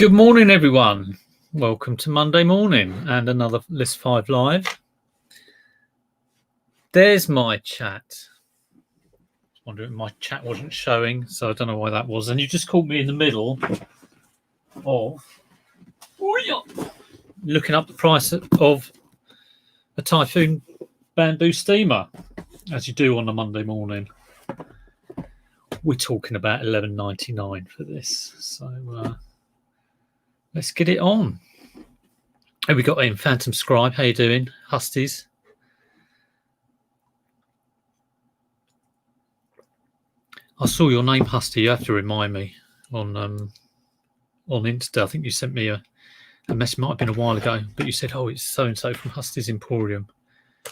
Good morning, everyone. Welcome to Monday morning and another List 5 Live. There's my chat. I was wondering, my chat wasn't showing, so I don't know why that was. And you just caught me in the middle of looking up the price of a Typhoon bamboo steamer, as you do on a Monday morning. We're talking about $11.99 for this, so let's get it on. And we got in Phantom Scribe. How you doing, Husties? I saw your name, Husty. You have to remind me on Insta. I think you sent me a message. Might have been a while ago, but you said, "Oh, it's so and so from Husty's Emporium." I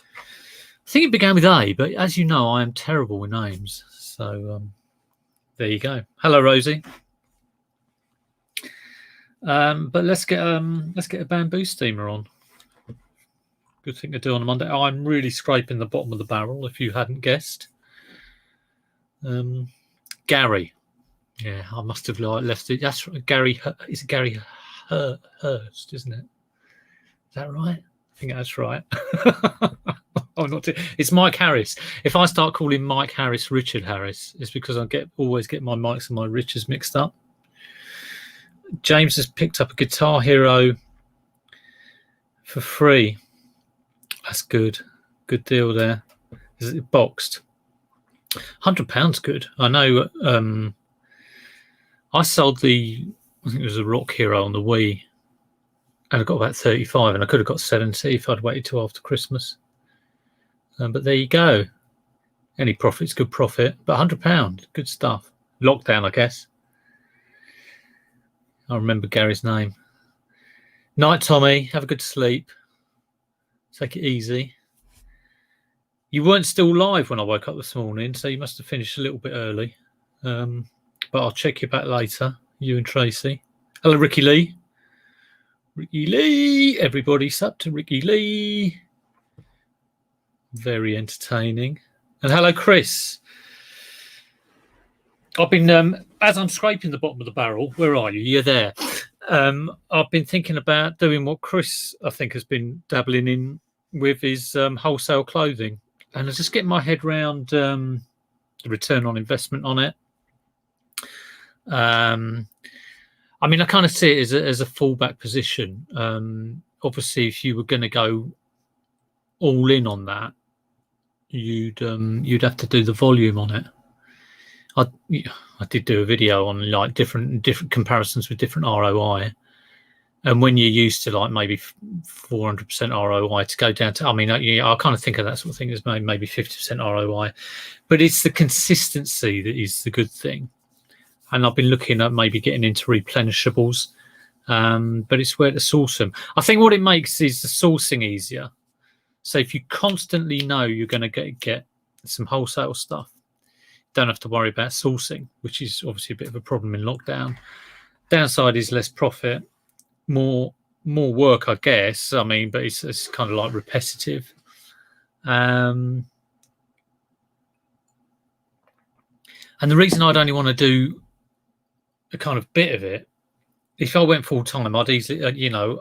think it began with A, but as you know, I am terrible with names. So there you go. Hello, Rosie. But let's get a bamboo steamer on. Good thing to do on a Monday. Oh, I'm really scraping the bottom of the barrel, if you hadn't guessed. Gary, yeah, I must have left it. That's right. Gary, is it Gary Hurst, isn't it? Is that right? I think that's right. Oh, it's Mike Harris. If I start calling Mike Harris Richard Harris, it's because I always get my Mikes and my Richards mixed up. James has picked up a Guitar Hero for free. That's good. Good deal there. Is it boxed? £100 good. I know. I sold I think it was a Rock Hero on the Wii, and I got about 35, and I could have got 70 if I'd waited till after Christmas. But there you go. Any profit's good profit. But £100, good stuff. Lockdown, I guess. I remember Gary's name. Night, Tommy. Have a good sleep. Take it easy. You weren't still live when I woke up this morning, so you must have finished a little bit early. But I'll check you back later, you and Tracy. Hello, Ricky Lee. Ricky Lee. Everybody sub to Ricky Lee. Very entertaining. And hello, Chris. I've been, as I'm scraping the bottom of the barrel, where are you? You're there. I've been thinking about doing what Chris, I think, has been dabbling in with his wholesale clothing. And I just get my head round the return on investment on it. I mean, I kind of see it as a fallback position. Obviously, if you were going to go all in on that, you'd have to do the volume on it. I did do a video on like different comparisons with different ROI, and when you're used to like maybe 400% ROI to go down to, I mean, I kind of think of that sort of thing as maybe 50% ROI, but it's the consistency that is the good thing. And I've been looking at maybe getting into replenishables, but it's where to source them. I think what it makes is the sourcing easier. So if you constantly know you're going to get some wholesale stuff, don't have to worry about sourcing, which is obviously a bit of a problem in lockdown. Downside is less profit, more work, I guess. I mean, but it's kind of like repetitive. And the reason I'd only want to do a kind of bit of it, if I went full time, I'd easily,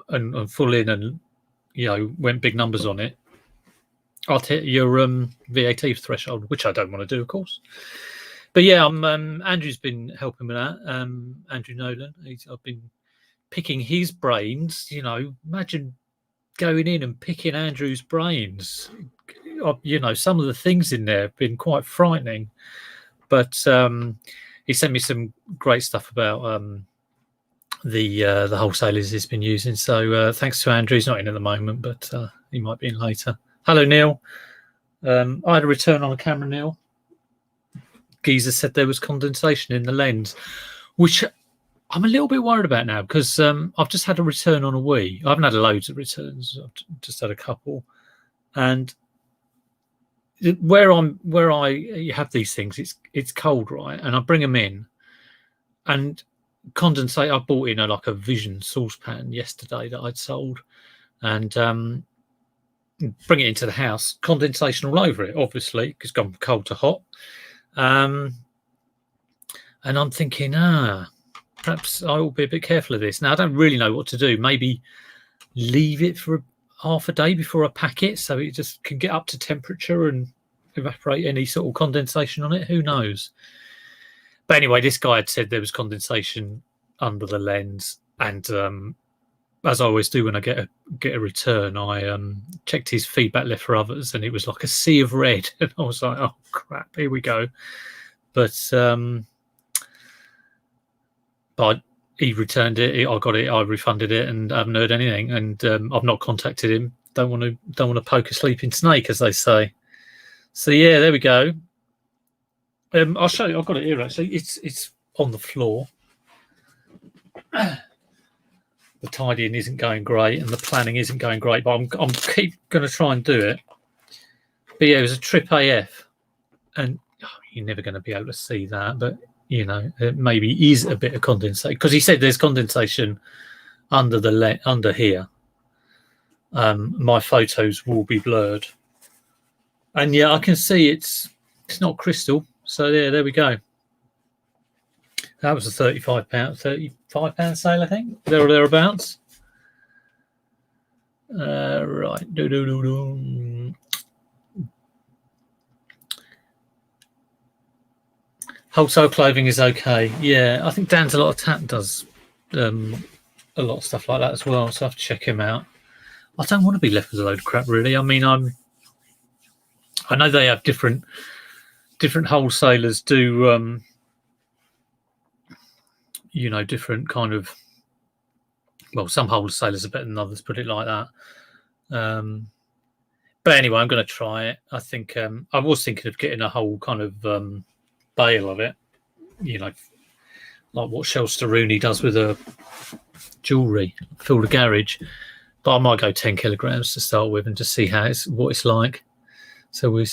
and full in and, went big numbers on it. I'll hit your VAT threshold, which I don't want to do, of course. But yeah, Andrew's been helping with that. Andrew Nolan. I've been picking his brains. Imagine going in and picking Andrew's brains. Some of the things in there have been quite frightening. But he sent me some great stuff about the wholesalers he's been using. So thanks to Andrew. He's not in at the moment, but he might be in later. Hello, Neil. I had a return on a camera, Neil. Geezer said there was condensation in the lens, which I'm a little bit worried about now because I've just had a return on a Wii. I haven't had loads of returns. I've just had a couple. And where I have these things, it's cold, right? And I bring them in and condensate. I bought in a Vision saucepan yesterday that I'd sold, and bring it into the house, condensation all over it, obviously, because it's gone from cold to hot. And I'm thinking, perhaps I will be a bit careful of this. Now I don't really know what to do. Maybe leave it for half a day before I pack it, so it just can get up to temperature and evaporate any sort of condensation on it. Who knows? But anyway, this guy had said there was condensation under the lens, and as I always do when I get a return, I checked his feedback left for others, and it was like a sea of red, and I was like, "Oh crap, here we go." But he returned it. I got it. I refunded it, and I haven't heard anything. And I've not contacted him. Don't want to poke a sleeping snake, as they say. So yeah, there we go. I'll show you. I've got it here actually. It's on the floor. The tidying isn't going great, and the planning isn't going great. But I'm keep going to try and do it. But yeah, it was a trip AF, and you're never going to be able to see that. But you know, it maybe is a bit of condensation, because he said there's condensation under under here. My photos will be blurred, and yeah, I can see it's not crystal. So yeah, there we go. That was a £35 sale, I think, there or thereabouts. Right. Wholesale clothing is okay. Yeah, I think Dan's a lot of tap does a lot of stuff like that as well. So I have to check him out. I don't want to be left with a load of crap, really. I mean, I know they have different wholesalers do you know, different kind of, well, some wholesalers are better than others, put it like that. But anyway, I'm going to try it. I think I was thinking of getting a whole kind of bale of it, you know, like what Shelster Rooney does with her jewellery, fill the garage. But I might go 10 kilograms to start with and just see what it's like. So we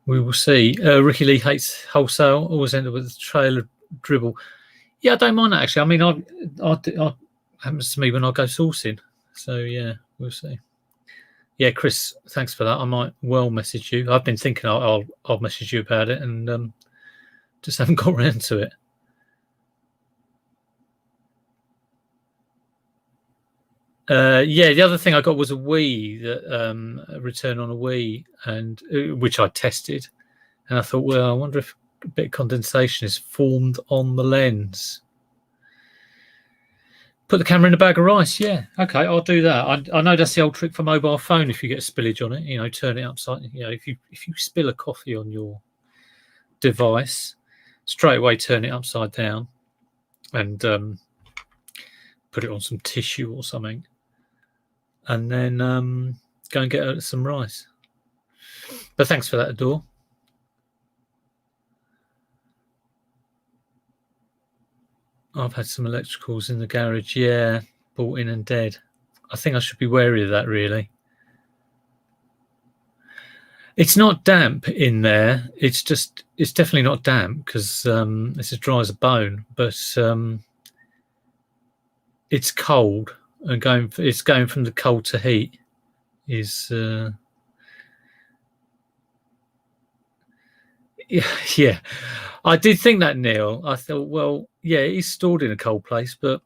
will see. Ricky Lee hates wholesale. Always end up with a trail of dribble. Yeah, I don't mind that actually. I mean, I happens to me when I go sourcing. So yeah, we'll see. Yeah, Chris, thanks for that. I might well message you. I've been thinking I'll message you about it, and just haven't got around to it. Yeah, the other thing I got was a Wii, a return on a Wii, and which I tested, and I thought, well, I wonder if a bit of condensation is formed on the lens. Put the camera in a bag of rice. Yeah, okay, I'll do that. I know that's the old trick for mobile phone. If you get a spillage on it, you know, turn it upside. You know, if you spill a coffee on your device, straight away turn it upside down, and put it on some tissue or something, and then go and get some rice. But thanks for that, Adore. I've had some electricals in the garage, yeah, bought in and dead. I think I should be wary of that, really. It's not damp in there. It's definitely not damp, because it's as dry as a bone, but it's cold, and it's going from the cold to heat is yeah. I did think that, Neil. I thought, well, yeah, it's stored in a cold place, but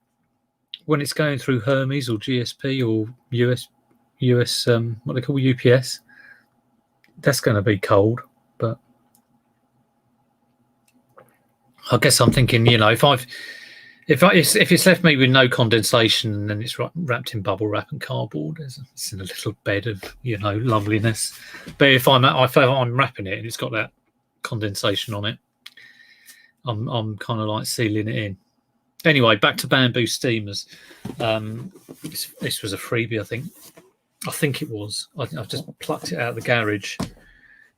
when it's going through Hermes or GSP or US what they call UPS, that's going to be cold. But I guess I'm thinking, you know, if it's left me with no condensation and then it's wrapped in bubble wrap and cardboard, it's in a little bed of, you know, loveliness. But if I'm wrapping it and it's got that condensation on it, I'm kind of like sealing it in. Anyway, back to bamboo steamers. This was a freebie, I think it was. I've just plucked it out of the garage.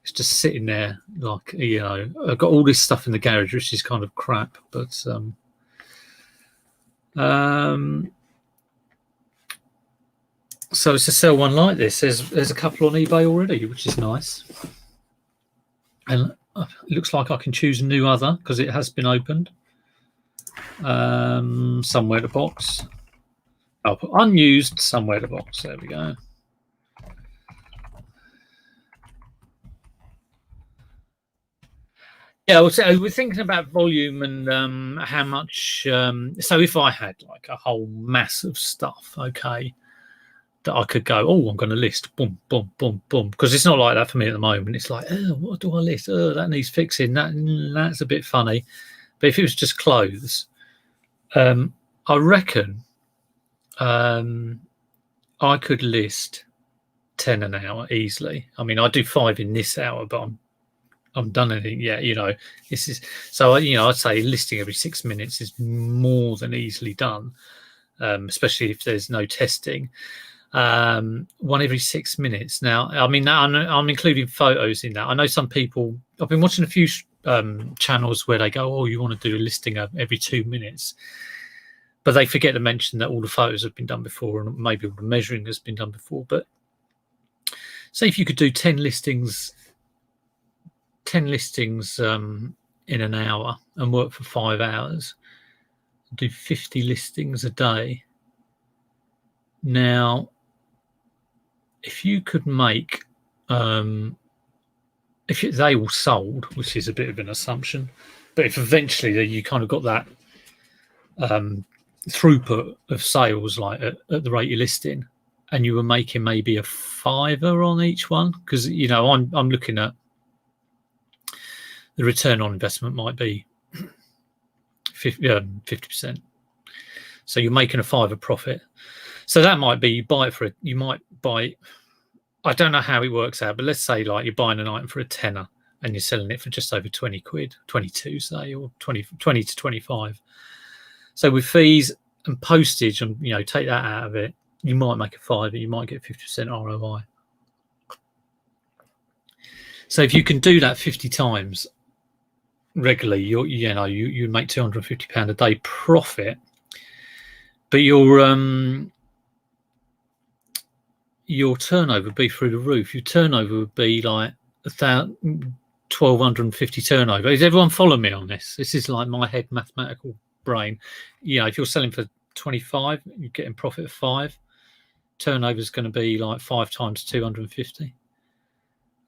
It's just sitting there, like, you know, I've got all this stuff in the garage, which is kind of crap, but so it's to sell one like this. There's a couple on eBay already, which is nice, and it looks like I can choose a new other because it has been opened. Somewhere the box. I'll put unused somewhere the box. There we go. Yeah, we're thinking about volume and how much. So if I had like a whole mass of stuff, okay, that I could go, oh, I'm going to list, boom, boom, boom, boom, because it's not like that for me at the moment. It's like, oh, what do I list? Oh, that needs fixing. That's a bit funny. But if it was just clothes, I reckon I could list 10 an hour easily. I mean, I do 5 in this hour, but I'm done anything yet. This is so. I'd say listing every 6 minutes is more than easily done, especially if there's no testing. One every 6 minutes. Now, I mean, I'm including photos in that. I know some people. I've been watching a few channels where they go, "Oh, you want to do a listing every 2 minutes," but they forget to mention that all the photos have been done before, and maybe all the measuring has been done before. But say if you could do 10 listings in an hour and work for 5 hours, do 50 listings a day. Now, if you could make, if they all sold, which is a bit of an assumption, but if eventually you kind of got that throughput of sales, like at the rate you're listing, and you were making maybe a £5 on each one, because I'm looking at the return on investment might be 50%. So you're making a £5 profit. So that might be you might buy. I don't know how it works out, but let's say like you're buying an item for a tenner and you're selling it for just over 20 quid, 22 say, or 20 to 25. So with fees and postage, and take that out of it, you might make a £5, you might get 50% ROI. So if you can do that 50 times regularly, you make £250 a day profit, but your turnover would be through the roof. Your turnover would be like 1,250 turnover. Is everyone following me on this? This is like my head mathematical brain. If you're selling for 25, you're getting profit of 5. Turnover is going to be like 5 times 250.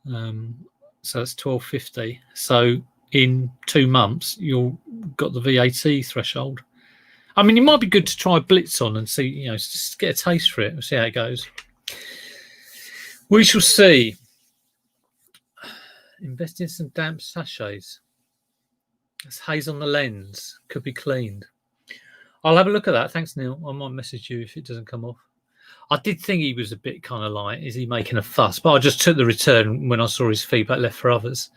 So that's 1,250. So in 2 months, you'll got the VAT threshold. I mean, it might be good to try Blitz on and see, just get a taste for it and see how it goes. We shall see. Invest in some damp sachets. It's haze on the lens. Could be cleaned. I'll have a look at that. Thanks, Neil. I might message you if it doesn't come off. I did think he was a bit kind of like, is he making a fuss? But I just took the return when I saw his feedback left for others.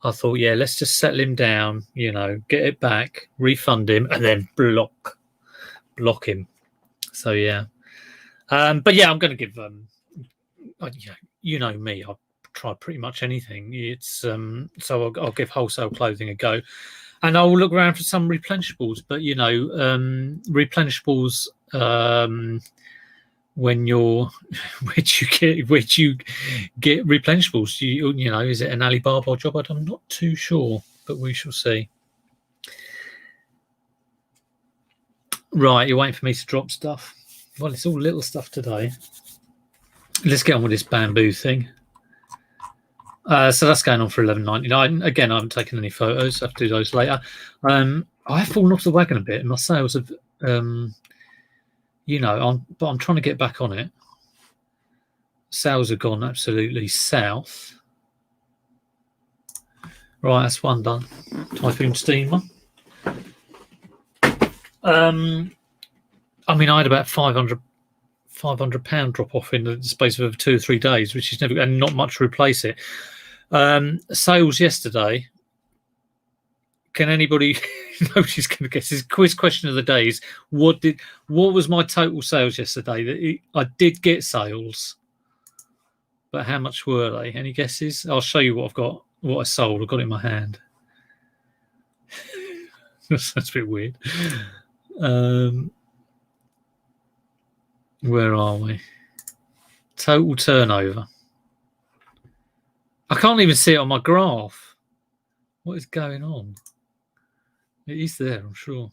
I thought, yeah, let's just settle him down, get it back, refund him, and then block him. So, yeah. But, yeah, I'm going to give, me, I've tried pretty much anything. It's so I'll give wholesale clothing a go. And I'll look around for some replenishables. But, replenishables... when you're which you get replenishables, is it an Alibaba job? I'm not too sure, but we shall see. Right, you're waiting for me to drop stuff. Well, it's all little stuff today. Let's get on with this bamboo thing. So that's going on for $11.99. Again, I haven't taken any photos. I have to do those later. I have fallen off the wagon a bit, and my sales have but I'm trying to get back on it. Sales have gone absolutely south. Right, that's one done. Typhoon steamer. I mean, I had about £500 drop off in the space of 2 or 3 days, which is never, and not much to replace it. Sales yesterday. Can anybody? Nobody's going to guess. This quiz question of the day is: what was my total sales yesterday? I did get sales, but how much were they? Any guesses? I'll show you what I've got. What I sold. I've got it in my hand. That's a bit weird. Where are we? Total turnover. I can't even see it on my graph. What is going on? It is there, I'm sure.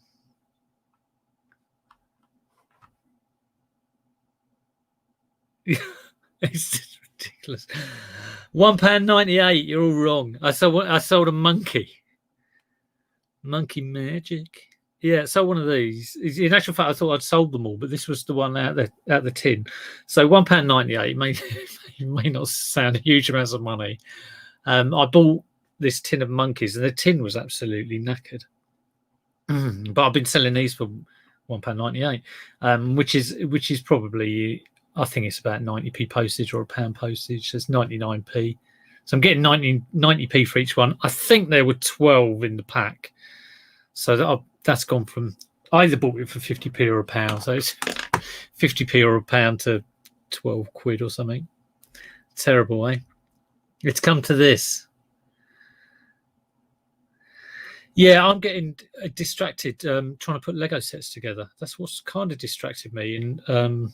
It's just ridiculous. £1.98. You're all wrong. I sold a monkey. Monkey magic. Yeah, so one of these. In actual fact, I thought I'd sold them all, but this was the one out the tin. So £1.98 may not sound huge amounts of money. I bought this tin of monkeys, and the tin was absolutely knackered. But I've been selling these for £1.98, which is probably, I think it's about 90p postage or £1 postage. So it's 99p. So I'm getting 90p for each one. I think there were 12 in the pack. So that's gone from, I either bought it for 50p or £1. So it's 50p or £1 to 12 quid or something. Terrible, eh? It's come to this. Yeah, I'm getting distracted trying to put Lego sets together. That's what's kind of distracted me. And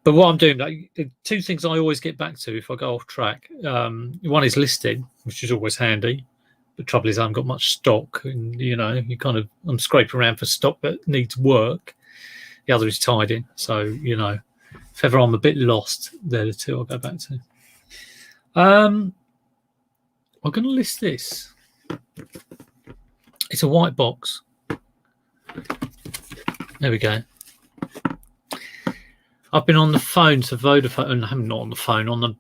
but what I'm doing, like, two things I always get back to if I go off track. One is listing, which is always handy. The trouble is I haven't got much stock, and I'm scraping around for stock that needs work. The other is tidying. So if ever I'm a bit lost, they're the two I'll go back to. I'm going to list this. It's a white box. There we go. I've been on the phone to Vodafone, and I'm not on the phone, on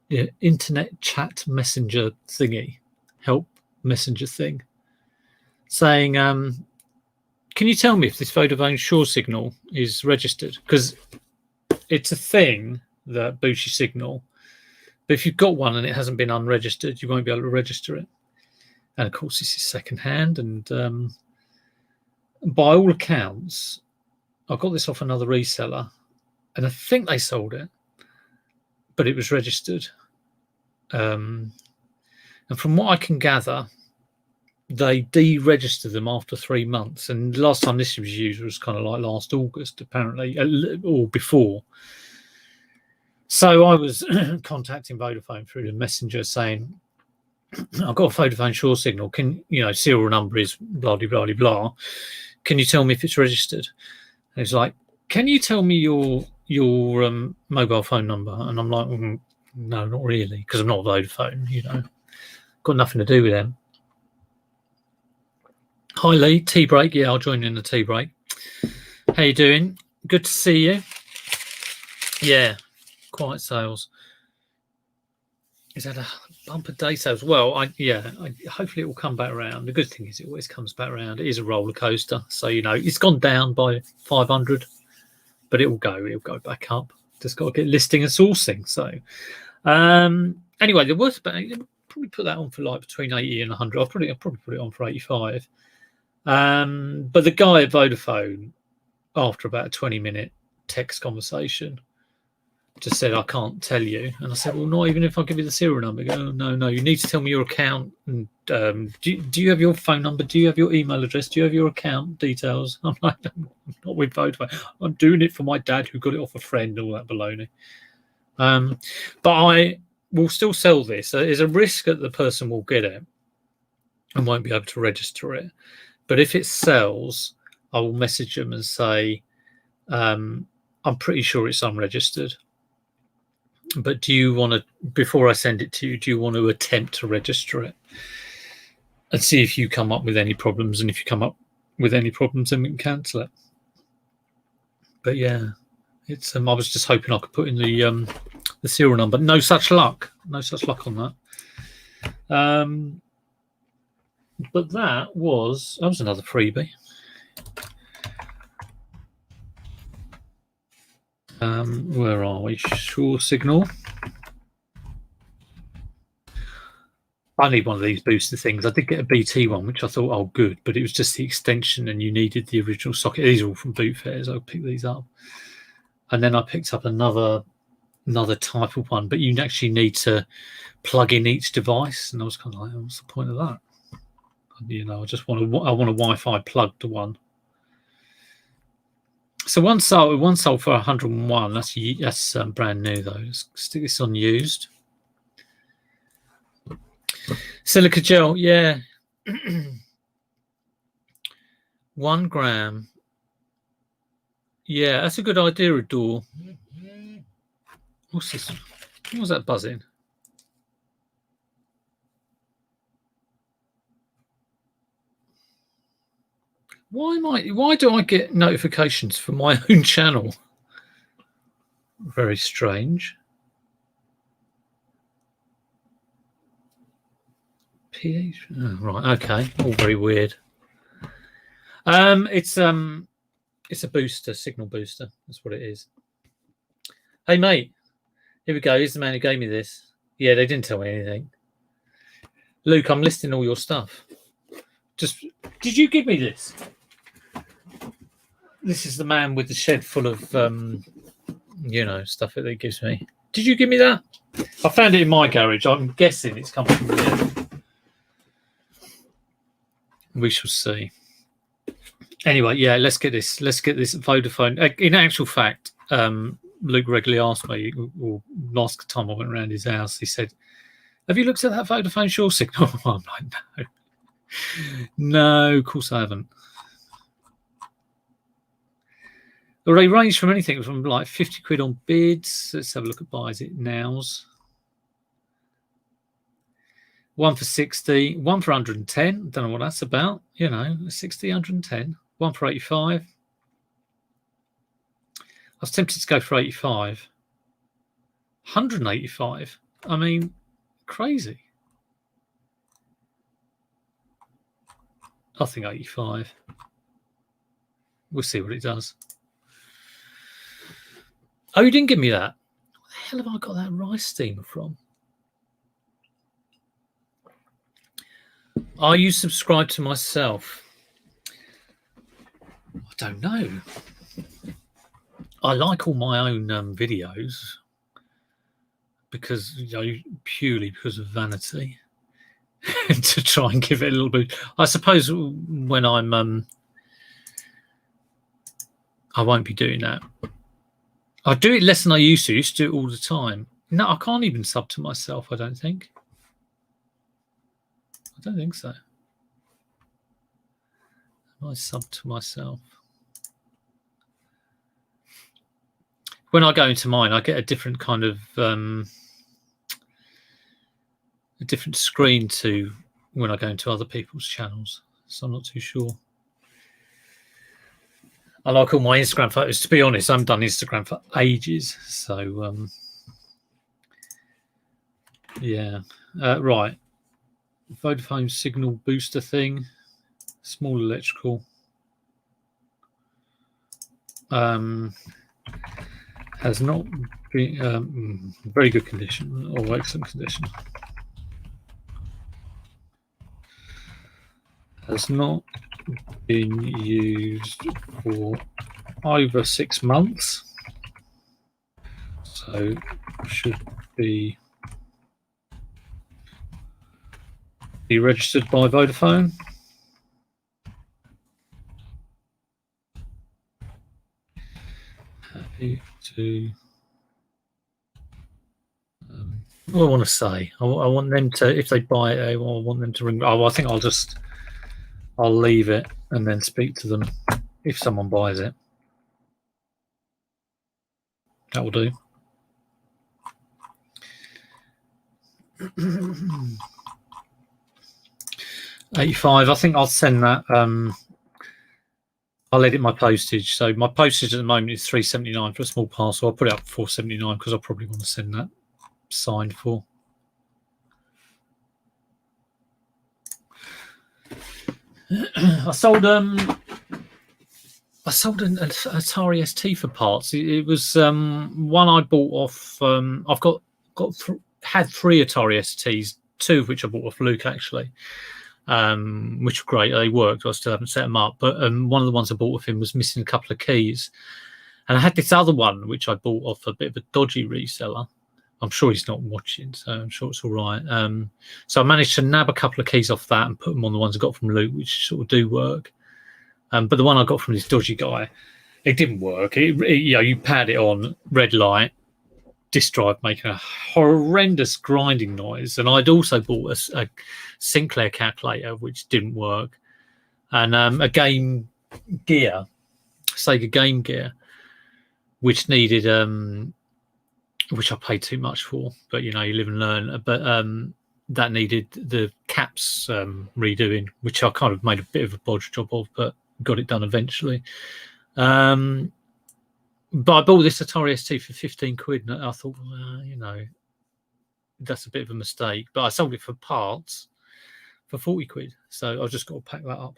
the internet chat messenger thingy, help messenger thing, saying, can you tell me if this Vodafone Shore signal is registered? Because it's a thing that boosts your signal, but if you've got one and it hasn't been unregistered, you won't be able to register it. And of course, this is secondhand, and by all accounts, I got this off another reseller, and I think they sold it, but it was registered. And from what I can gather, they deregistered them after 3 months. And the last time this was used was kind of like last August, apparently, or before. So I was contacting Vodafone through the messenger saying, I've got a Vodafone Shore signal. Can serial number is blah blah blah blah. Can you tell me if it's registered? And it's like, can you tell me your mobile phone number? And I'm like, no, not really, because I'm not Vodafone. Got nothing to do with them. Hi Lee, tea break. Yeah, I'll join you in the tea break. How you doing? Good to see you. Yeah, quiet sales. Is that a bumper day sales? Well, hopefully it will come back around. The good thing is it always comes back around. It is a roller coaster, so it's gone down by 500, but it'll go back up. Just got to get listing and sourcing. So anyway, there was probably put that on for like between 80 and 100. I'll probably put it on for 85. But the guy at Vodafone, after about a 20-minute text conversation, just said, I can't tell you. And I said, well, not even if I give you the serial number. Go, oh, no, you need to tell me your account. And do you have your phone number? Do you have your email address? Do you have your account details? I'm like, I'm not with Vodafone. I'm doing it for my dad who got it off a friend, all that baloney. But I will still sell this. There's a risk that the person will get it and won't be able to register it. But if it sells, I will message them and say, I'm pretty sure it's unregistered. But do you want to, before I send it to you, do you want to attempt to register it and see if you come up with any problems? And if you come up with any problems, then we can cancel it. But yeah, it's I was just hoping I could put in the serial number. No such luck. No such luck on that. But that was another freebie. Where are we? Shore signal. I need one of these booster things. I did get a BT one, which I thought, oh, good, but it was just the extension and you needed the original socket. These are all from Boot Fairs. I'll pick these up. And then I picked up another type of one, but you actually need to plug in each device. And I was kind of like, oh, what's the point of that? I want a Wi-Fi plugged one. So one sold for 101. That's brand new though. Let's stick this on used. Silica gel, yeah. 1 gram. Yeah, that's a good idea, Adore. What's this? What was that buzzing? Why do I get notifications for my own channel? Very strange. PH. Oh, right. Okay. All very weird. It's a booster, signal booster. That's what it is. Hey, mate. Here we go. Here's the man who gave me this. Yeah, they didn't tell me anything. Luke, I'm listing all your stuff. Did you give me this? This is the man with the shed full of, stuff that he gives me. Did you give me that? I found it in my garage. I'm guessing it's come from here. We shall see. Anyway, yeah, let's get this Vodafone. In actual fact, Luke regularly asked me, or last time I went around his house, he said, "Have you looked at that Vodafone Shore signal?" I'm like, no. No, of course I haven't. Well, they range from anything from like 50 quid on bids. Let's have a look at buys it nows. One for 60, one for 110. Don't know what that's about. 60, 110. One for 85. I was tempted to go for 85. 185. I mean, crazy. I think 85. We'll see what it does. Oh, you didn't give me that. Where the hell have I got that rice steamer from? Are you subscribed to myself? I don't know. I like all my own videos because purely because of vanity. To try and give it a little bit. I suppose when I'm I won't be doing that. I do it less than I used to. I used to do it all the time. No, I can't even sub to myself, I don't think. I don't think so. I sub to myself. When I go into mine, I get a different kind of a different screen to when I go into other people's channels. So I'm not too sure. I like all my Instagram photos. To be honest, I haven't done Instagram for ages. So, yeah. Right. Vodafone signal booster thing. Small electrical. Has not been very good condition or excellent condition. Has not been used for over 6 months, so should be registered by Vodafone. Happy to. What do I want to say? I want them to, if they buy it, I want them to ring. Oh, I think I'll leave it and then speak to them if someone buys it. That will do. $85. I think I'll send that. I'll edit my postage. So my postage at the moment is $3.79 for a small parcel. I'll put it up for $4.79 because I probably want to send that signed for. I sold an Atari ST for parts. It was one I bought off. I've had 3 Atari STs, 2 of which I bought off Luke actually, which were great. They worked. I still haven't set them up, but one of the ones I bought off him was missing a couple of keys, and I had this other one which I bought off a bit of a dodgy reseller. I'm sure he's not watching, so I'm sure it's all right. So I managed to nab a couple of keys off that and put them on the ones I got from Luke, which sort of do work. But the one I got from this dodgy guy, it didn't work. You pad it on, red light, disk drive making a horrendous grinding noise. And I'd also bought a Sinclair calculator, which didn't work, and a game gear, Sega Game Gear, which needed which I paid too much for, but you live and learn. But that needed the caps redoing, which I kind of made a bit of a bodge job of, but got it done eventually. But I bought this Atari ST for 15 quid, and I thought, well, you know, that's a bit of a mistake. But I sold it for parts for 40 quid, so I've just got to pack that up.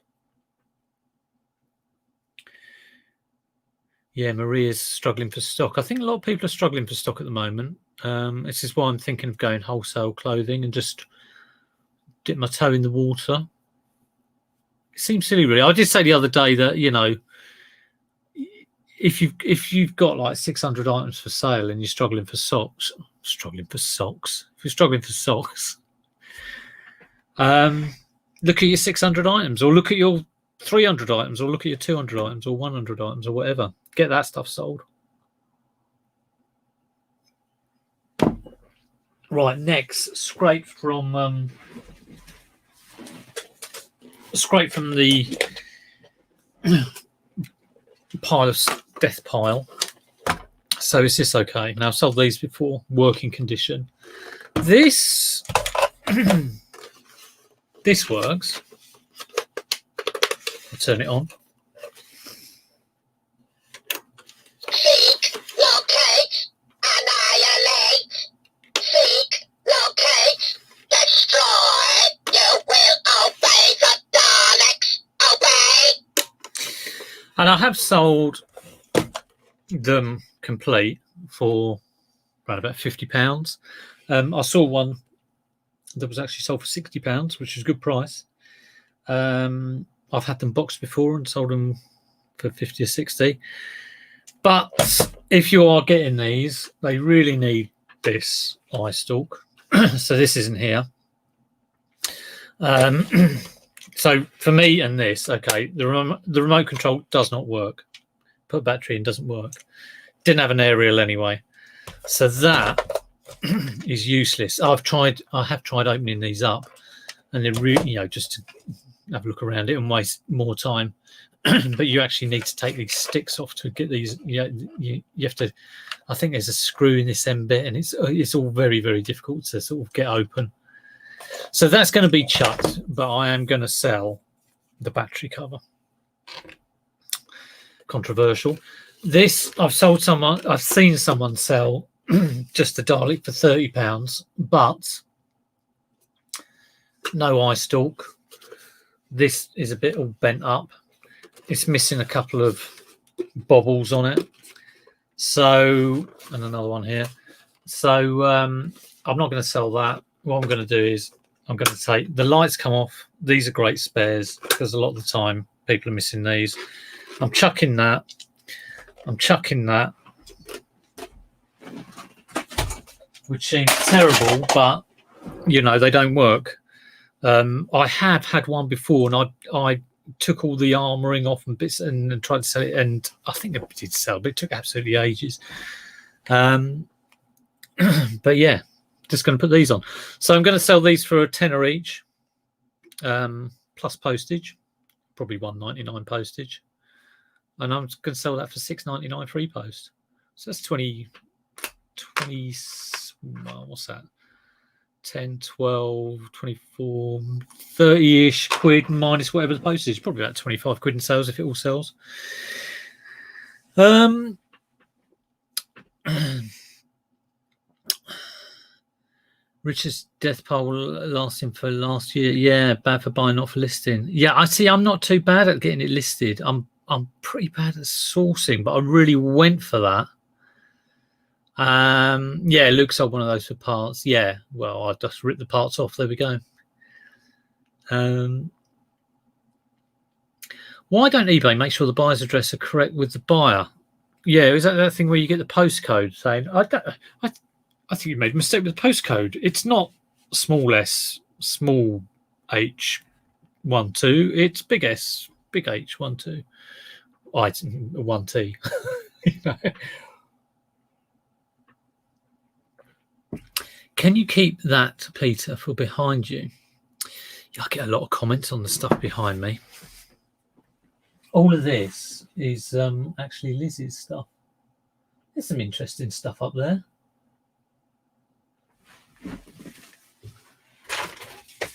Yeah, Maria's struggling for stock. I think a lot of people are struggling for stock at the moment. This is why I'm thinking of going wholesale clothing and just dip my toe in the water. It seems silly, really. I did say the other day that, you know, if you've got like 600 items for sale and you're struggling for socks, if you're struggling for socks, look at your 600 items, or look at your 300 items, or look at your 200 items, or 100 items, or whatever. Get that stuff sold. Right, next, scrape from the death pile. So is this okay? Now, I've sold these before, working condition. This this works. I'll turn it on. Seek, locate, annihilate. Seek, locate, destroy. You will obey the Daleks. Obey. And I have sold them complete for around about £50. I saw one that was actually sold for £60, which is a good price. I've had them boxed before and sold them for 50 or 60. But if you are getting these, they really need this eye stalk. So this isn't here. So for me and this, okay, the remote control does not work. Put a battery in, doesn't work. Didn't have an aerial anyway. So that is useless. I have tried opening these up, and they're really, you know, just to have a look around it and waste more time. But you actually need to take these sticks off to get these. You have to. I think there's a screw in this end bit, and it's all very, very difficult to sort of get open. So that's going to be chucked, but I am going to sell the battery cover. Controversial. This I've seen someone sell just the Dalek for £30, but no eye stalk. This is a bit all bent up. It's missing a couple of bobbles on it. So, and another one here. So I'm not going to sell that. What I'm going to do is I'm going to take the lights come off. These are great spares because a lot of the time people are missing these. I'm chucking that. Which seems terrible, but you know, they don't work. I have had one before, and I took all the armouring off and bits and tried to sell it, and I think it did sell, but it took absolutely ages. But yeah, just going to put these on. So I'm going to sell these for £10 each, plus postage, probably £1.99 postage, and I'm going to sell that for £6.99 free post. So that's 20. Well, what's that? 10, 12, 24, 30-ish quid minus whatever the postage. Probably about 25 quid in sales if it all sells. Richard's death pile lasting for last year. Yeah, bad for buying, not for listing. Yeah, I see. I'm not too bad at getting it listed. I'm pretty bad at sourcing, but I really went for that. Yeah, Luke sold one of those for parts. Yeah, well, I just ripped the parts off. There we go. Why don't eBay make sure the buyer's address are correct with the buyer? Yeah, is that thing where you get the postcode saying, I think you made a mistake with the postcode. It's not small s, small h, 1 2. It's big S, big H, 1 2. 1 T. You know? Can you keep that, Peter, for behind you? I get a lot of comments on the stuff behind me. All of this is actually Liz's stuff. There's some interesting stuff up there.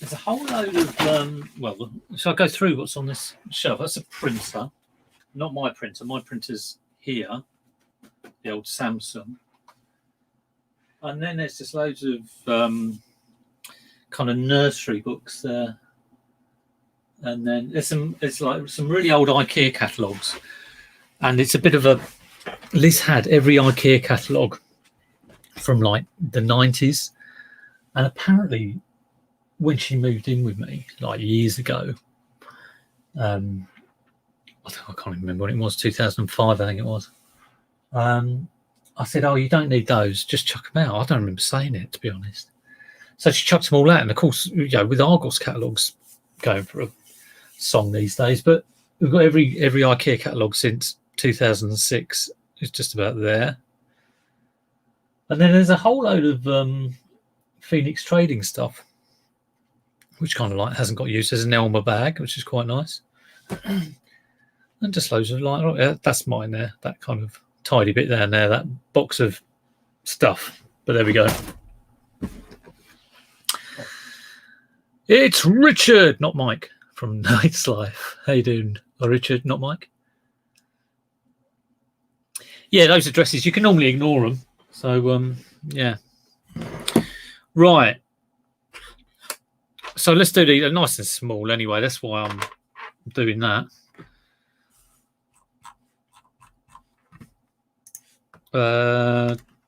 there's a whole load of well, shall I go through what's on this shelf? That's a printer, not my printer. My printer's here, the old Samsung. And then there's just loads of kind of nursery books there. And then it's like some really old IKEA catalogues. And it's a bit of a, Liz had every IKEA catalogue from like the 90s. And apparently when she moved in with me, like years ago, I can't remember when it was, 2005, I think it was. I said, oh, you don't need those, just chuck them out. I don't remember saying it, to be honest. So she chucked them all out. And of course, with Argos catalogues going for a song these days, but we've got every IKEA catalogue since 2006. It's just about there. And then there's a whole load of Phoenix trading stuff, which kind of like hasn't got used. There's an Elmer bag, which is quite nice. And just loads of like, oh, that's mine there, that kind of tidy bit down there, that box of stuff. But there we go. It's Richard, not Mike, from Night's Life. How you doing? Oh, Richard, not Mike. Yeah, those addresses, you can normally ignore them. So, yeah. Right. So let's do these nice and small anyway. That's why I'm doing that.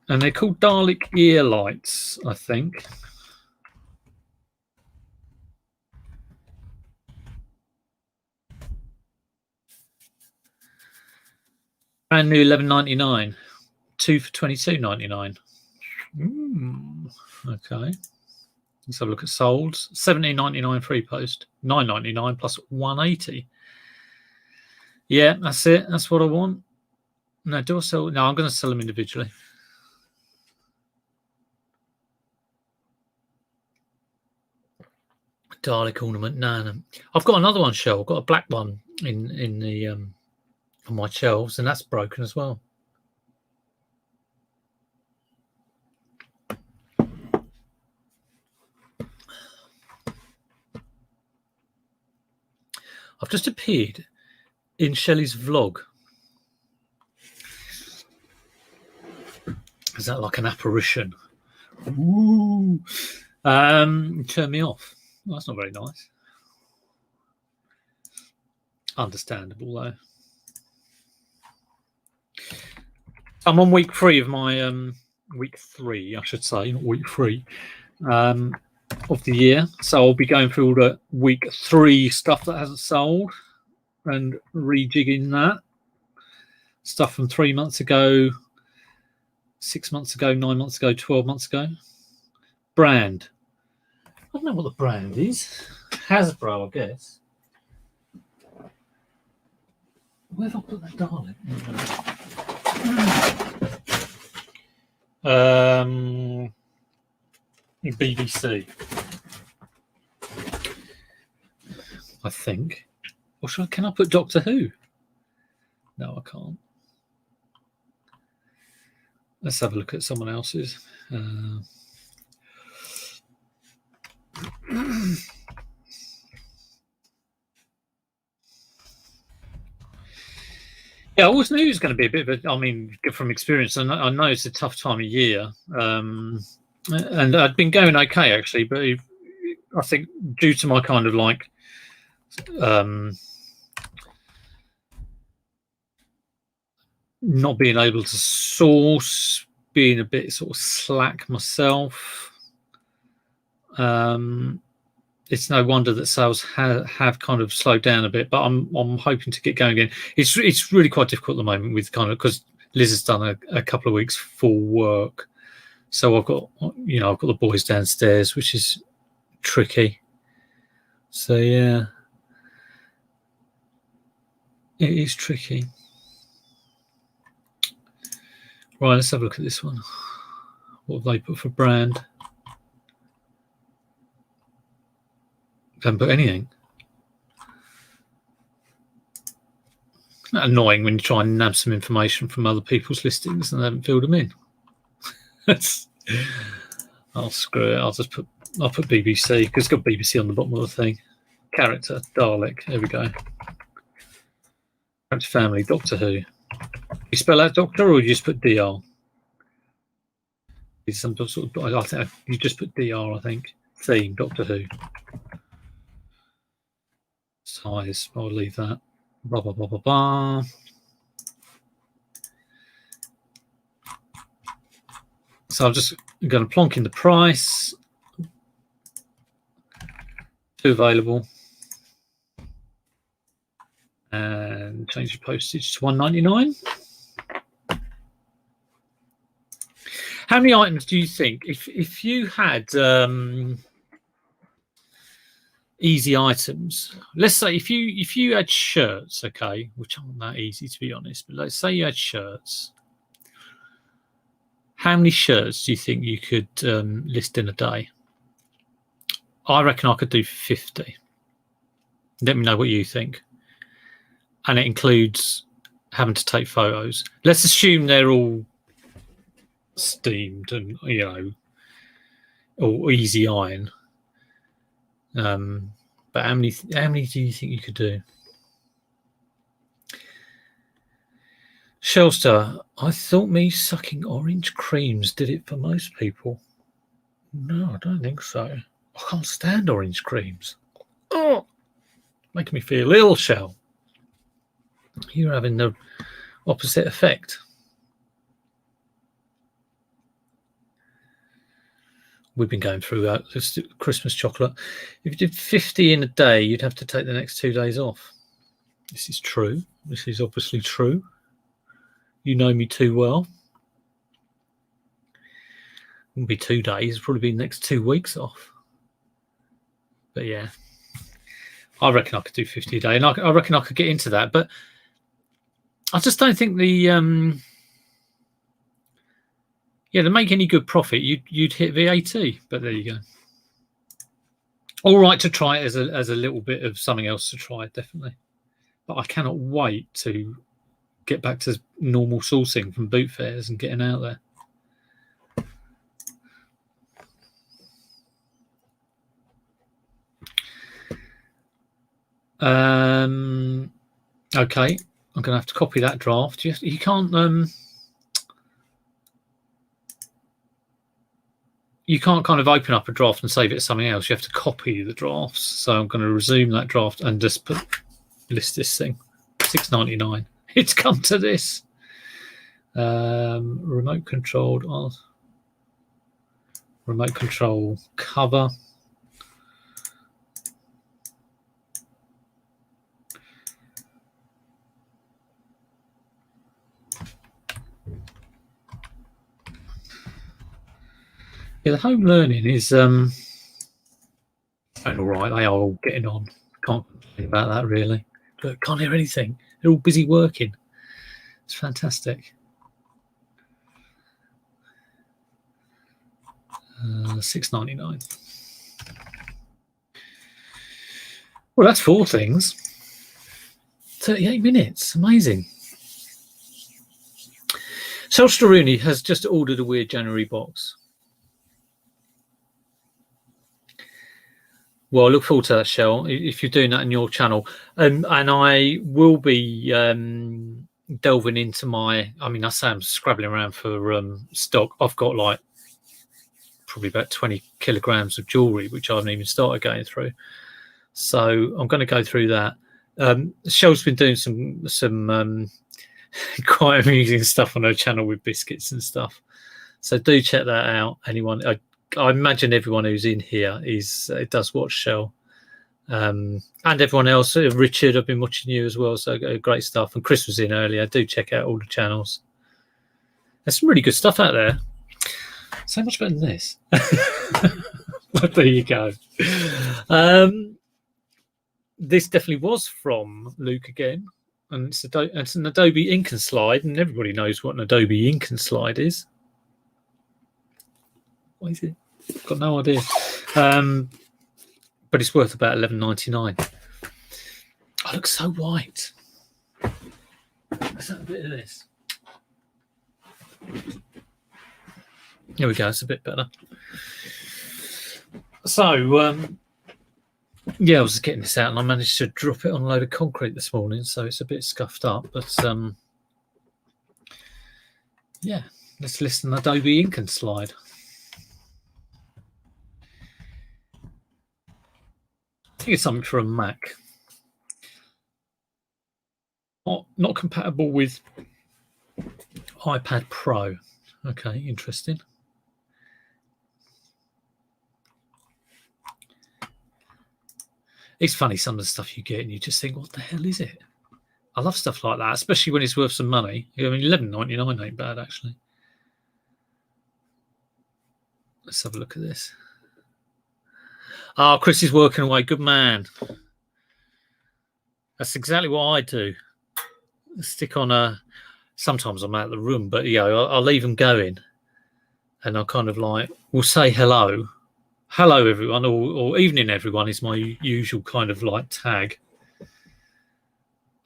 And they're called Dalek ear lights, I think. Brand new $11.99, 2 for $22.99. Okay. Let's have a look at solds. $17.99 free post, $9.99 plus $1.80. Yeah, that's it. That's what I want. No, do I sell? No, I'm going to sell them individually. Dalek ornament. No. I've got another one, Shell. I've got a black one in the on my shelves, and that's broken as well. I've just appeared in Shelley's vlog. Is that like an apparition? Ooh. Turn me off. Well, that's not very nice. Understandable though. I'm on week 3 of my week 3, I should say, not week 3 of the year. So I'll be going through all the week 3 stuff that hasn't sold and rejigging that stuff from 3 months ago, 6 months ago, 9 months ago, 12 months ago. Brand. I don't know what the brand is. Hasbro, I guess. Where have I put that darling? BBC, I think. Or can I put Doctor Who? No, I can't. Let's have a look at someone else's. Yeah, I always knew it was going to be a bit of a, I mean, from experience, and I know it's a tough time of year. And I'd been going okay, actually, but I think due to my kind of like not being able to source, being a bit sort of slack myself, it's no wonder that sales have kind of slowed down a bit. But I'm hoping to get going again. It's really quite difficult at the moment with kind of, because Liz has done a couple of weeks full work, so I've got the boys downstairs, which is tricky. So yeah, it is tricky. Right, let's have a look at this one. What have they put for brand? Haven't put anything. Isn't that annoying when you try and nab some information from other people's listings and they haven't filled them in? Oh, screw it. I'll just put I'll put BBC because it's got BBC on the bottom of the thing. Character, Dalek. There we go. Character family, Doctor Who. You spell out Doctor or you just put DR? It's some sort of, I think you just put DR, I think. Theme, Doctor Who. Size, I'll leave that. Blah, blah, blah, blah, blah. So I'm just going to plonk in the price. 2 available. And change the postage to $1.99. How many items do you think, if you had easy items, let's say if you had shirts, okay, which aren't that easy to be honest, but let's say you had shirts, how many shirts do you think you could list in a day? I reckon I could do 50. Let me know what you think. And it includes having to take photos. Let's assume they're all steamed and, you know, or easy iron. But how many do you think you could do? Shelster, I thought me sucking orange creams did it for most people. No, I don't think so. I can't stand orange creams. Oh, making me feel ill, Shell. You're having the opposite effect. We've been going through that. This Christmas chocolate. If you did 50 in a day, you'd have to take the next 2 days off. This is true. This is obviously true. You know me too well. It wouldn't be 2 days. It'd probably be the next 2 weeks off. But yeah, I reckon I could do 50 a day, and I reckon I could get into that. But I just don't think the to make any good profit, you'd hit VAT. But there you go. All right to try it as a little bit of something else to try, definitely. But I cannot wait to get back to normal sourcing from boot fairs and getting out there. Okay, I'm going to have to copy that draft. You can't you can't kind of open up a draft and save it as something else. You have to copy the drafts. So I'm going to resume that draft and just list this thing. $6.99. It's come to this. Remote controlled. Remote control cover. Yeah, the home learning is all right. They are all getting on. Can't think about that really. But can't hear anything. They're all busy working. It's fantastic. $6.99. Well, that's 4 things. 38 minutes. Amazing. Selsteruni has just ordered a weird January box. Well, I look forward to that, Shell, if you're doing that in your channel. And I will be delving into I say I'm scrabbling around for stock. I've got like probably about 20 kilograms of jewellery, which I haven't even started going through. So I'm going to go through that. Shell's been doing some quite amusing stuff on her channel with biscuits and stuff. So do check that out. Anyone, I imagine everyone who's in here does watch Shell, and everyone else. Richard, I've been watching you as well, so great stuff. And Chris was in earlier. Do check out all the channels. There's some really good stuff out there. So much better than this. But there you go. This definitely was from Luke again, and it's an Adobe Ink and Slide, and everybody knows what an Adobe Ink and Slide is. What is it? Got no idea. But it's worth about $11.99. I look so white. Let's have a bit of this. Here we go. It's a bit better. So, yeah, I was getting this out and I managed to drop it on a load of concrete this morning, so it's a bit scuffed up. But yeah, let's listen to Adobe Ink and Slide. I think it's something for a Mac. Not compatible with iPad Pro. Okay, interesting. It's funny, some of the stuff you get and you just think, what the hell is it? I love stuff like that, especially when it's worth some money. I mean, $11.99 ain't bad, actually. Let's have a look at this. Oh, Chris is working away. Good man. That's exactly what I do. Stick on a... Sometimes I'm out of the room, but, yeah, I'll leave them going. And I'll kind of like... We'll say hello. Hello, everyone, or evening, everyone, is my usual kind of like tag.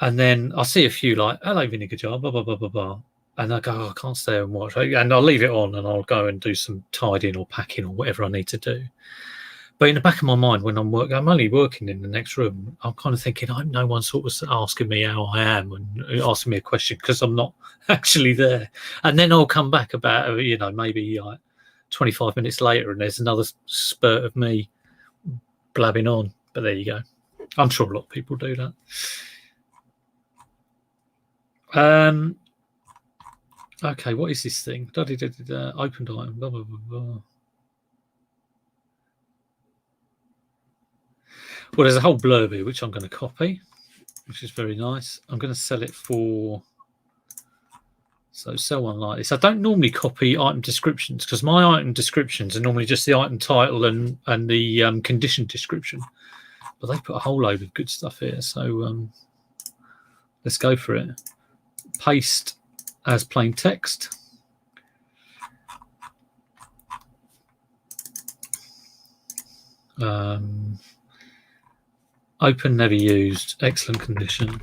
And then I'll see a few like, hello, Vinegar Jar, blah, blah, blah, blah, blah. And I go, oh, I can't stay and watch. And I'll leave it on and I'll go and do some tidying or packing or whatever I need to do. But in the back of my mind, when I'm only working in the next room, I'm kind of thinking, I hope no one sort of asking me how I am and asking me a question because I'm not actually there. And then I'll come back about, you know, maybe like 25 minutes later and there's another spurt of me blabbing on. But there you go. I'm sure a lot of people do that. Okay, what is this thing? Opened item, blah, blah, blah, blah. Well, there's a whole blurb here, which I'm going to copy, which is very nice. I'm going to sell it for... So sell one like this. I don't normally copy item descriptions because my item descriptions are normally just the item title and the condition description. But they put a whole load of good stuff here. So let's go for it. Paste as plain text. Open, never used, excellent condition.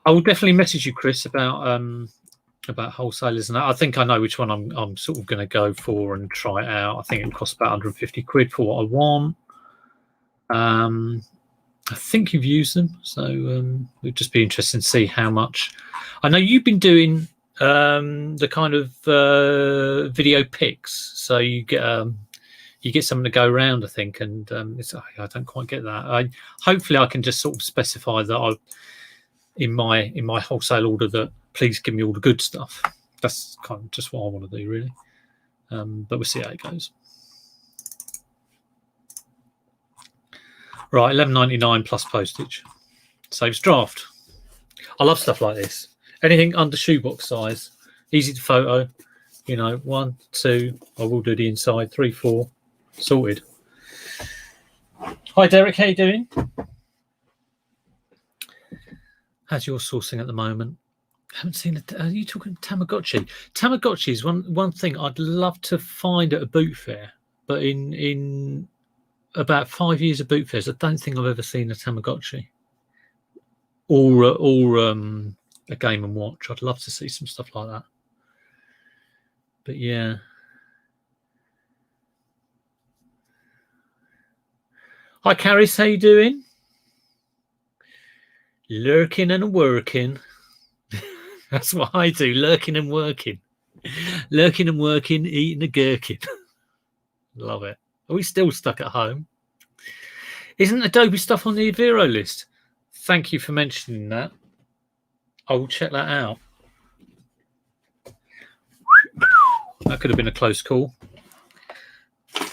I will definitely message you, Chris, about wholesalers, and I think I know which one I'm sort of going to go for and try it out. I think it will cost about 150 quid for what I want. I think you've used them, so it'd just be interesting to see how much. I know you've been doing the kind of video pics, so you get something to go around, I think, and I don't quite get that. Hopefully I can just sort of specify that in my wholesale order that please give me all the good stuff. That's kind of just what I want to do, really. But we'll see how it goes. Right, $11.99 plus postage. Saves draft. I love stuff like this. Anything under shoebox size, easy to photo. You know, 1, 2. I will do the inside. 3, 4. Sorted. Hi, Derek. How you doing? How's your sourcing at the moment? Haven't seen it. Are you talking Tamagotchi? Tamagotchi is one thing I'd love to find at a boot fair, but in about 5 years of boot fairs, I don't think I've ever seen a Tamagotchi or a Game and Watch. I'd love to see some stuff like that. But yeah. Hi, Caris. How you doing? Lurking and working. That's what I do. Lurking and working. Lurking and working, eating a gherkin. Love it. Are we still stuck at home? Isn't Adobe stuff on the VERO list? Thank you for mentioning that. I will check that out. That could have been a close call.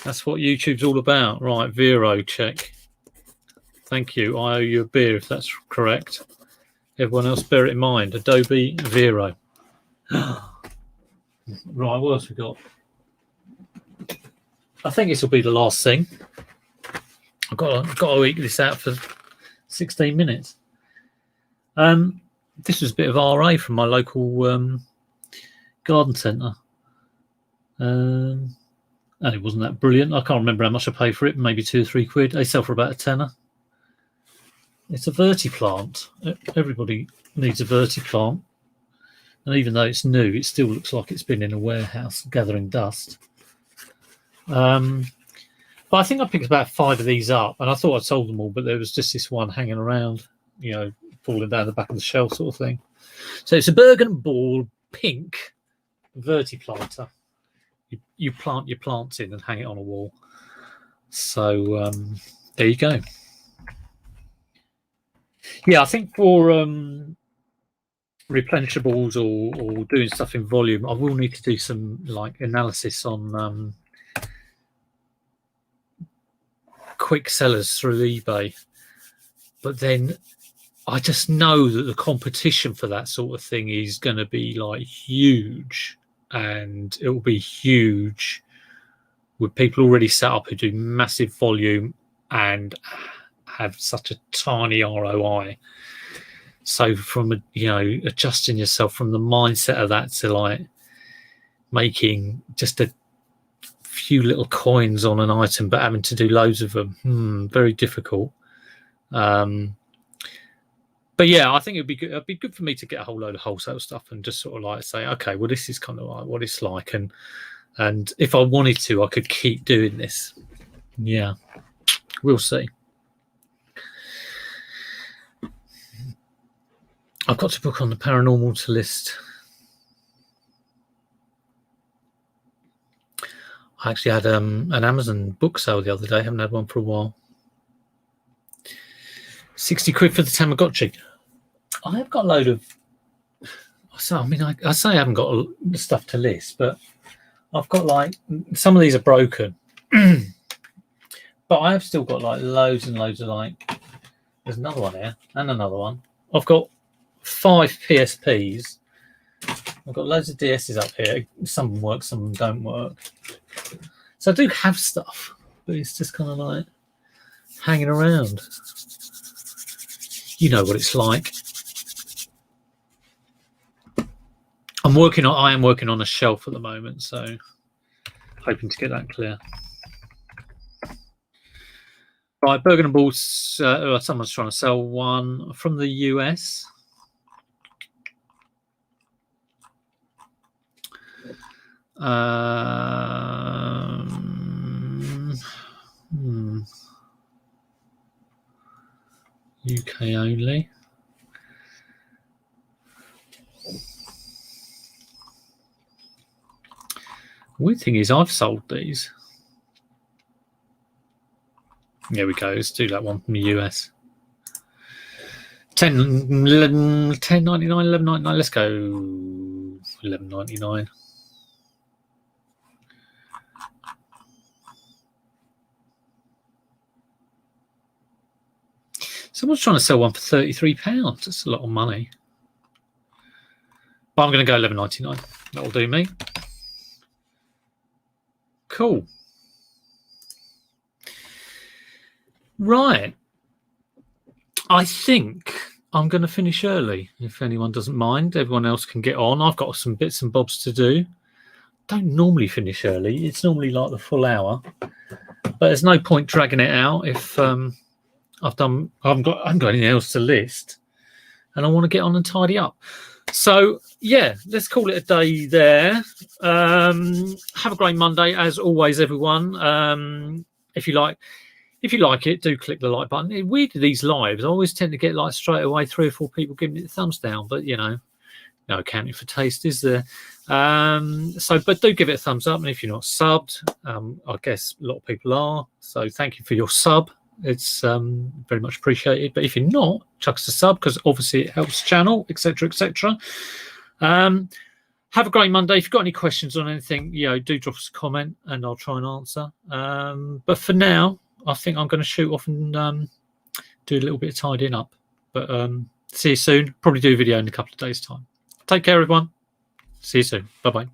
That's what YouTube's all about. Right, VERO check. Thank you. I owe you a beer if that's correct. Everyone else bear it in mind. Adobe VERO. Right, what else we got? I think this will be the last thing. I've got to eke this out for 16 minutes. This was a bit of RA from my local garden centre. And it wasn't that brilliant. I can't remember how much I paid for it. Maybe 2 or 3 quid. They sell for about a tenner. It's a vertiplant. Everybody needs a vertiplant. And even though it's new, it still looks like it's been in a warehouse gathering dust. But I think I picked about 5 of these up, and I thought I'd sold them all, but there was just this one hanging around, you know, falling down the back of the shelf sort of thing. So it's a Bergen Ball pink vertiplanter. You plant your plants in and hang it on a wall. So there you go. Yeah, I think for replenishables or doing stuff in volume, I will need to do some like analysis on quick sellers through eBay. But then I just know that the competition for that sort of thing is going to be like huge, and it will be huge with people already set up who do massive volume and have such a tiny ROI. So from, you know, adjusting yourself from the mindset of that to like making just a few little coins on an item but having to do loads of them, very difficult. But yeah, I think it'd be good for me to get a whole load of wholesale stuff and just sort of like say, okay, well, this is kind of like what it's like, and if I wanted to, I could keep doing this. Yeah, we'll see. I've got to book on the paranormal to list. I actually had an Amazon book sale the other day. I haven't had one for a while. 60 quid for the Tamagotchi. I have got a load of. I say I haven't got stuff to list, but I've got like some of these are broken, but I have still got like loads and loads of like. There's another one here and another one. I've got 5 PSPs. I've got loads of DSs up here. Some of them work, some of them don't work. So I do have stuff, but it's just kind of like hanging around. You know what it's like. I am working on a shelf at the moment, so hoping to get that clear. Right, Bergen Balls. Someone's trying to sell one from the US. UK only. Weird thing is, I've sold these. There we go. Let's do that one from the US. 10.99, 11.99. Let's go 11.99. Someone's trying to sell one for £33. That's a lot of money. But I'm going to go 11.99. That'll do me. Cool. Right. I think I'm going to finish early, if anyone doesn't mind. Everyone else can get on. I've got some bits and bobs to do. Don't normally finish early. It's normally like the full hour. But there's no point dragging it out if I haven't got anything else to list, and I want to get on and tidy up. So yeah, let's call it a day there. Have a great Monday as always, everyone. If you like it, do click the like button. Weirdly, these lives, I always tend to get like straight away 3 or 4 people giving it the thumbs down, but you know, no accounting for taste, is there? But do give it a thumbs up, and if you're not subbed, I guess a lot of people are, so thank you for your sub. It's very much appreciated. But if you're not, chuck us a sub, because obviously it helps the channel, etc., etc. Have a great Monday. If you've got any questions on anything, do drop us a comment and I'll try and answer. But for now, I think I'm going to shoot off and do a little bit of tidying up. But see you soon. Probably do a video in a couple of days' time. Take care, everyone. See you soon. Bye-bye.